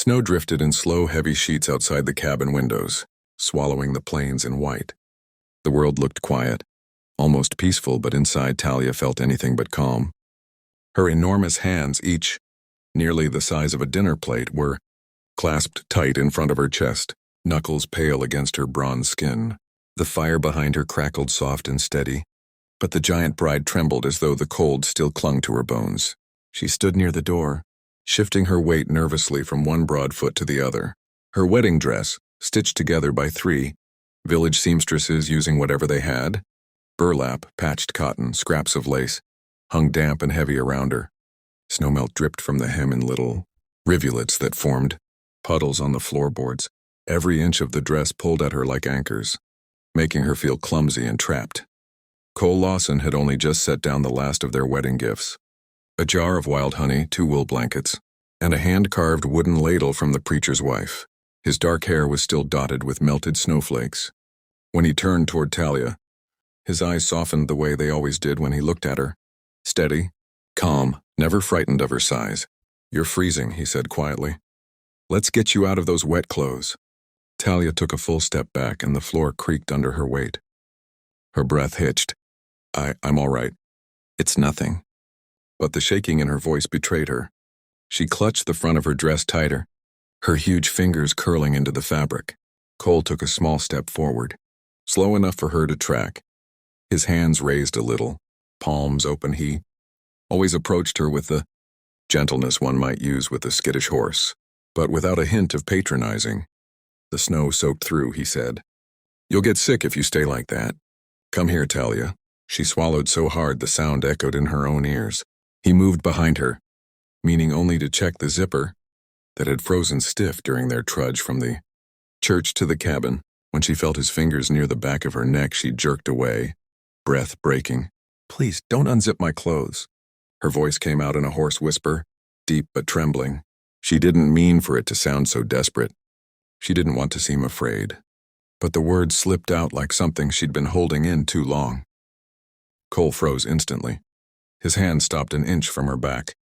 Snow drifted in slow, heavy sheets outside the cabin windows, swallowing the plains in white. The world looked quiet, almost peaceful, but inside Talia felt anything but calm. Her enormous hands, each nearly the size of a dinner plate, were clasped tight in front of her chest, knuckles pale against her bronze skin. The fire behind her crackled soft and steady, but the giant bride trembled as though the cold still clung to her bones. She stood near the door, shifting her weight nervously from one broad foot to the other. Her wedding dress, stitched together by 3 village seamstresses using whatever they had, burlap, patched cotton, scraps of lace, hung damp and heavy around her. Snowmelt dripped from the hem in little rivulets that formed puddles on the floorboards. Every inch of the dress pulled at her like anchors, making her feel clumsy and trapped. Cole Lawson had only just set down the last of their wedding gifts: a jar of wild honey, 2 wool blankets, and a hand-carved wooden ladle from the preacher's wife. His dark hair was still dotted with melted snowflakes. When he turned toward Talia, his eyes softened the way they always did when he looked at her. Steady, calm, never frightened of her size. "You're freezing," he said quietly. "Let's get you out of those wet clothes." Talia took a full step back and the floor creaked under her weight. Her breath hitched. I'm all right. It's nothing." But the shaking in her voice betrayed her. She clutched the front of her dress tighter, her huge fingers curling into the fabric. Cole took a small step forward, slow enough for her to track. His hands raised a little, palms open. He always approached her with the gentleness one might use with a skittish horse, but without a hint of patronizing. "The snow soaked through," he said. "You'll get sick if you stay like that. Come here, Talia." She swallowed so hard the sound echoed in her own ears. He moved behind her, meaning only to check the zipper that had frozen stiff during their trudge from the church to the cabin. When she felt his fingers near the back of her neck, she jerked away, breath breaking. "Please, don't unzip my clothes." Her voice came out in a hoarse whisper, deep but trembling. She didn't mean for it to sound so desperate. She didn't want to seem afraid. But the words slipped out like something she'd been holding in too long. Cole froze instantly. His hand stopped an inch from her back.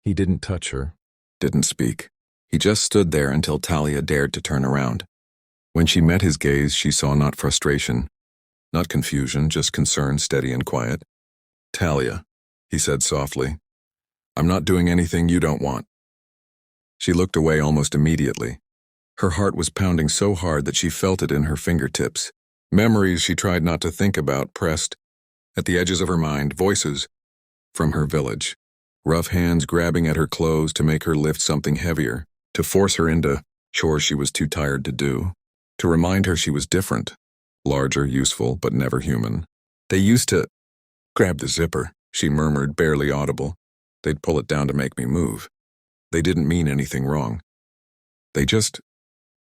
He didn't touch her, didn't speak. He just stood there until Talia dared to turn around. When she met his gaze, she saw not frustration, not confusion, just concern, steady and quiet. "Talia," he said softly, "I'm not doing anything you don't want." She looked away almost immediately. Her heart was pounding so hard that she felt it in her fingertips. Memories she tried not to think about pressed at the edges of her mind, voices from her village, rough hands grabbing at her clothes to make her lift something heavier, to force her into chores she was too tired to do, to remind her she was different, larger, useful, but never human. "They used to grab the zipper," she murmured, barely audible. "They'd pull it down to make me move. They didn't mean anything wrong. They just..."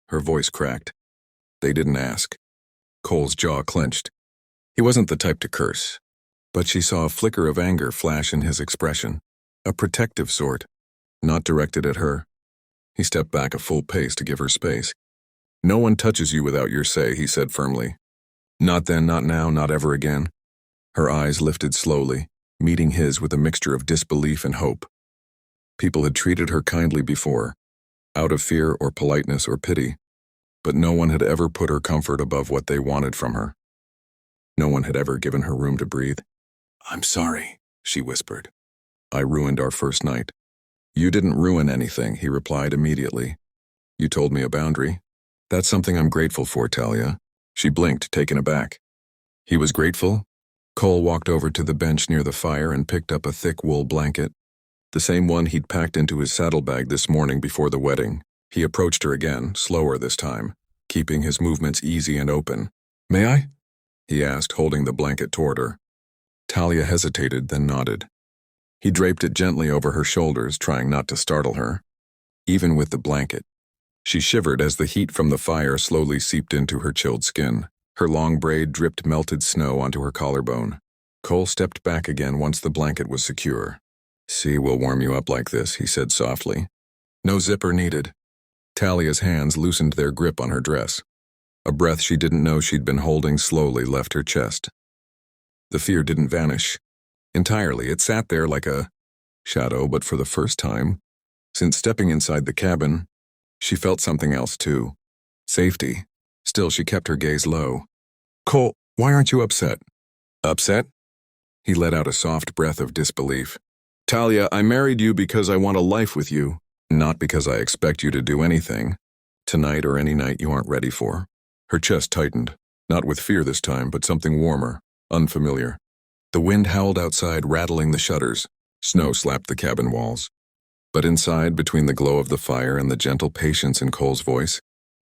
Her voice cracked. "They didn't ask." Cole's jaw clenched. He wasn't the type to curse, but she saw a flicker of anger flash in his expression, a protective sort, not directed at her. He stepped back a full pace to give her space. "No one touches you without your say," he said firmly. "Not then, not now, not ever again." Her eyes lifted slowly, meeting his with a mixture of disbelief and hope. People had treated her kindly before, out of fear or politeness or pity, but no one had ever put her comfort above what they wanted from her. No one had ever given her room to breathe. "I'm sorry," she whispered. "I ruined our first night." "You didn't ruin anything," he replied immediately. "You told me a boundary. That's something I'm grateful for, Talia." She blinked, taken aback. He was grateful? Cole walked over to the bench near the fire and picked up a thick wool blanket, the same one he'd packed into his saddlebag this morning before the wedding. He approached her again, slower this time, keeping his movements easy and open. "May I?" he asked, holding the blanket toward her. Talia hesitated, then nodded. He draped it gently over her shoulders, trying not to startle her. Even with the blanket, she shivered as the heat from the fire slowly seeped into her chilled skin. Her long braid dripped melted snow onto her collarbone. Cole stepped back again once the blanket was secure. "See, we'll warm you up like this," he said softly. No zipper needed. Talia's hands loosened their grip on her dress. A breath she didn't know she'd been holding slowly left her chest. The fear didn't vanish entirely. It sat there like a shadow, but for the first time since stepping inside the cabin, She felt something else too. Safety. Still, she kept her gaze low. Cole, why aren't you upset? Upset? He let out a soft breath of disbelief. Talia, I married you because I want a life with you, not because I expect you to do anything. Tonight or any night you aren't ready for. Her chest tightened, not with fear this time, but something warmer, unfamiliar. The wind howled outside, rattling the shutters. Snow slapped the cabin walls. But inside, between the glow of the fire and the gentle patience in Cole's voice,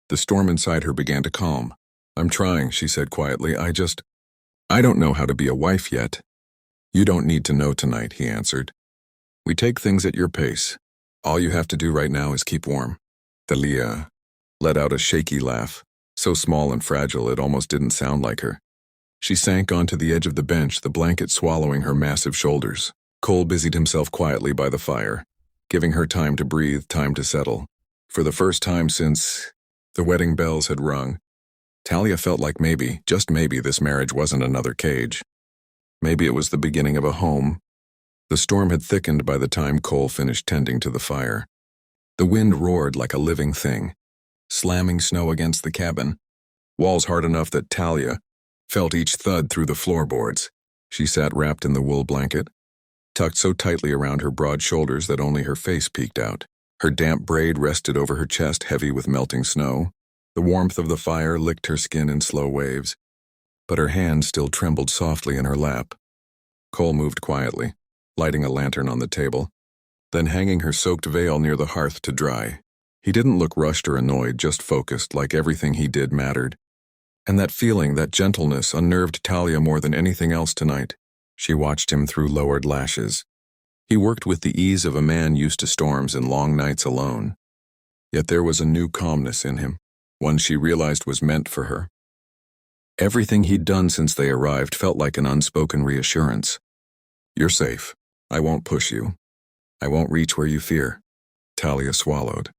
the storm inside her began to calm. I'm trying, she said quietly. I don't know how to be a wife yet. You don't need to know tonight, he answered. We take things at your pace. All you have to do right now is keep warm. Talia let out a shaky laugh, so small and fragile it almost didn't sound like her. She sank onto the edge of the bench, the blanket swallowing her massive shoulders. Cole busied himself quietly by the fire, giving her time to breathe, time to settle. For the first time since the wedding bells had rung, Talia felt like maybe, just maybe, this marriage wasn't another cage. Maybe it was the beginning of a home. The storm had thickened by the time Cole finished tending to the fire. The wind roared like a living thing, slamming snow against the cabin, walls hard enough that Talia felt each thud through the floorboards. She sat wrapped in the wool blanket, tucked so tightly around her broad shoulders that only her face peeked out. Her damp braid rested over her chest, heavy with melting snow. The warmth of the fire licked her skin in slow waves, but her hand still trembled softly in her lap. Cole moved quietly, lighting a lantern on the table, then hanging her soaked veil near the hearth to dry. He didn't look rushed or annoyed, just focused, like everything he did mattered. And that feeling, that gentleness, unnerved Talia more than anything else tonight. She watched him through lowered lashes. He worked with the ease of a man used to storms and long nights alone. Yet there was a new calmness in him, one she realized was meant for her. Everything he'd done since they arrived felt like an unspoken reassurance. You're safe. I won't push you. I won't reach where you fear. Talia swallowed.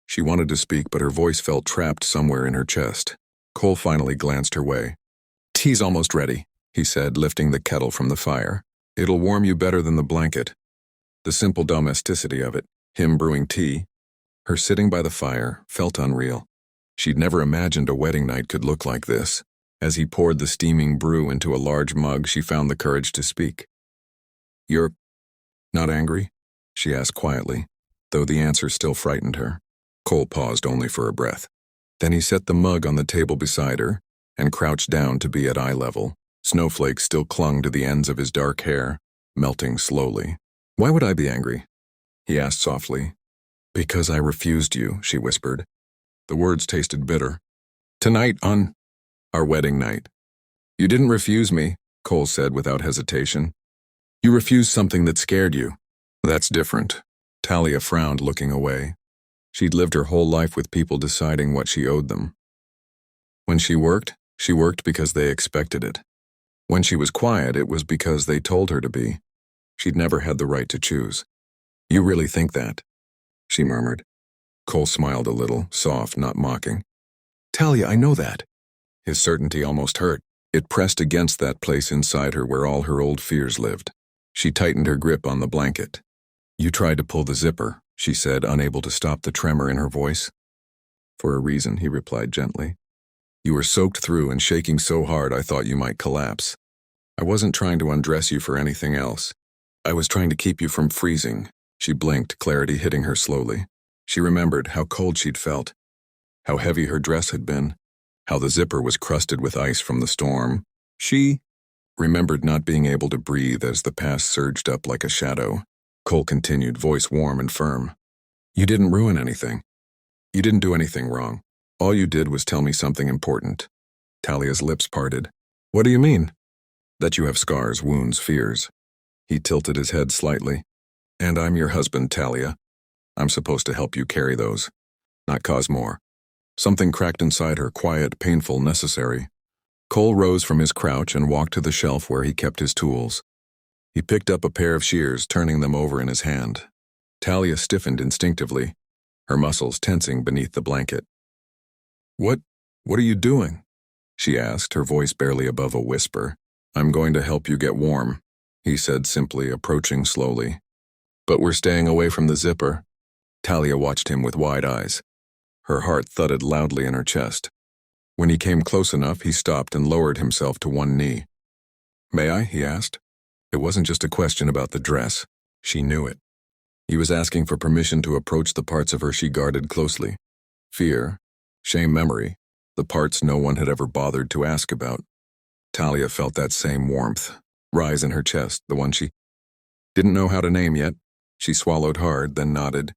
She wanted to speak, but her voice felt trapped somewhere in her chest. Cole finally glanced her way. Tea's almost ready, he said, lifting the kettle from the fire. It'll warm you better than the blanket. The simple domesticity of it, him brewing tea, her sitting by the fire, felt unreal. She'd never imagined a wedding night could look like this. As he poured the steaming brew into a large mug, she found the courage to speak. You're not angry? She asked quietly, though the answer still frightened her. Cole paused only for a breath. Then he set the mug on the table beside her and crouched down to be at eye level. Snowflakes still clung to the ends of his dark hair, melting slowly. Why would I be angry? He asked softly. Because I refused you, she whispered. The words tasted bitter. Tonight, on our wedding night. You didn't refuse me, Cole said without hesitation. You refused something that scared you. That's different. Talia frowned, looking away. She'd lived her whole life with people deciding what she owed them. When she worked because they expected it. When she was quiet, it was because they told her to be. She'd never had the right to choose. You really think that? She murmured. Cole smiled a little, soft, not mocking. Talia, I know that. His certainty almost hurt. It pressed against that place inside her where all her old fears lived. She tightened her grip on the blanket. You tried to pull the zipper, she said, unable to stop the tremor in her voice. For a reason, he replied gently. You were soaked through and shaking so hard I thought you might collapse. I wasn't trying to undress you for anything else. I was trying to keep you from freezing. She blinked, clarity hitting her slowly. She remembered how cold she'd felt, how heavy her dress had been, how the zipper was crusted with ice from the storm. She remembered not being able to breathe as the past surged up like a shadow. Cole continued, voice warm and firm. You didn't ruin anything. You didn't do anything wrong. All you did was tell me something important. Talia's lips parted. What do you mean? That you have scars, wounds, fears. He tilted his head slightly. And I'm your husband, Talia. I'm supposed to help you carry those, not cause more. Something cracked inside her, quiet, painful, necessary. Cole rose from his crouch and walked to the shelf where he kept his tools. He picked up a pair of shears, turning them over in his hand. Talia stiffened instinctively, her muscles tensing beneath the blanket. What are you doing? She asked, her voice barely above a whisper. I'm going to help you get warm, he said simply, approaching slowly. But we're staying away from the zipper. Talia watched him with wide eyes. Her heart thudded loudly in her chest. When he came close enough, he stopped and lowered himself to one knee. "May I?" he asked. It wasn't just a question about the dress. She knew it. He was asking for permission to approach the parts of her she guarded closely. Fear, shame, memory, the parts no one had ever bothered to ask about. Talia felt that same warmth rise in her chest, the one she didn't know how to name yet. She swallowed hard, then nodded.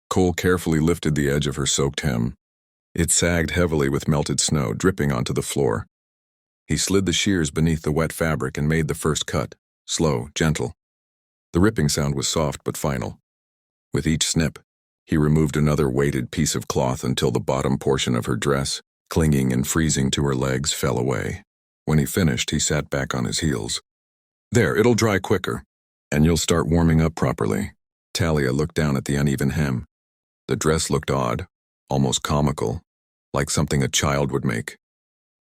Cole carefully lifted the edge of her soaked hem. It sagged heavily with melted snow, dripping onto the floor. He slid the shears beneath the wet fabric and made the first cut, slow, gentle. The ripping sound was soft but final. With each snip, he removed another weighted piece of cloth until the bottom portion of her dress, clinging and freezing to her legs, fell away. When he finished, he sat back on his heels. "There, it'll dry quicker, and you'll start warming up properly." Talia looked down at the uneven hem. The dress looked odd, almost comical, like something a child would make.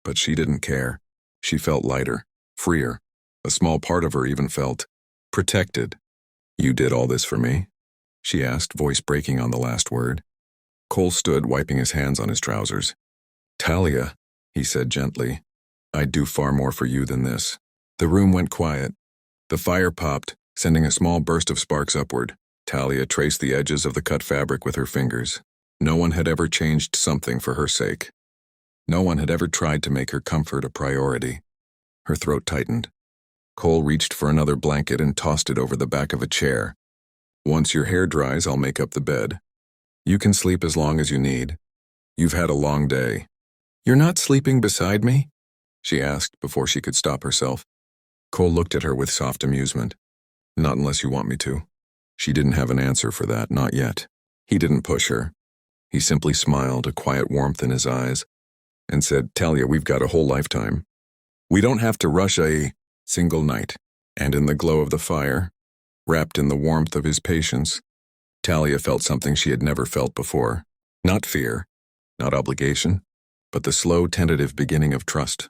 But she didn't care. She felt lighter, freer. A small part of her even felt protected. "You did all this for me?" she asked, voice breaking on the last word. Cole stood, wiping his hands on his trousers. "Talia," he said gently, "I'd do far more for you than this." The room went quiet. The fire popped, sending a small burst of sparks upward. Talia traced the edges of the cut fabric with her fingers. No one had ever changed something for her sake. No one had ever tried to make her comfort a priority. Her throat tightened. Cole reached for another blanket and tossed it over the back of a chair. "Once your hair dries, I'll make up the bed. You can sleep as long as you need. You've had a long day." "You're not sleeping beside me?" she asked before she could stop herself. Cole looked at her with soft amusement. "Not unless you want me to." She didn't have an answer for that, not yet. He didn't push her. He simply smiled, a quiet warmth in his eyes, and said, "Talia, we've got a whole lifetime. We don't have to rush a single night." And in the glow of the fire, wrapped in the warmth of his patience, Talia felt something she had never felt before. Not fear, not obligation, but the slow, tentative beginning of trust.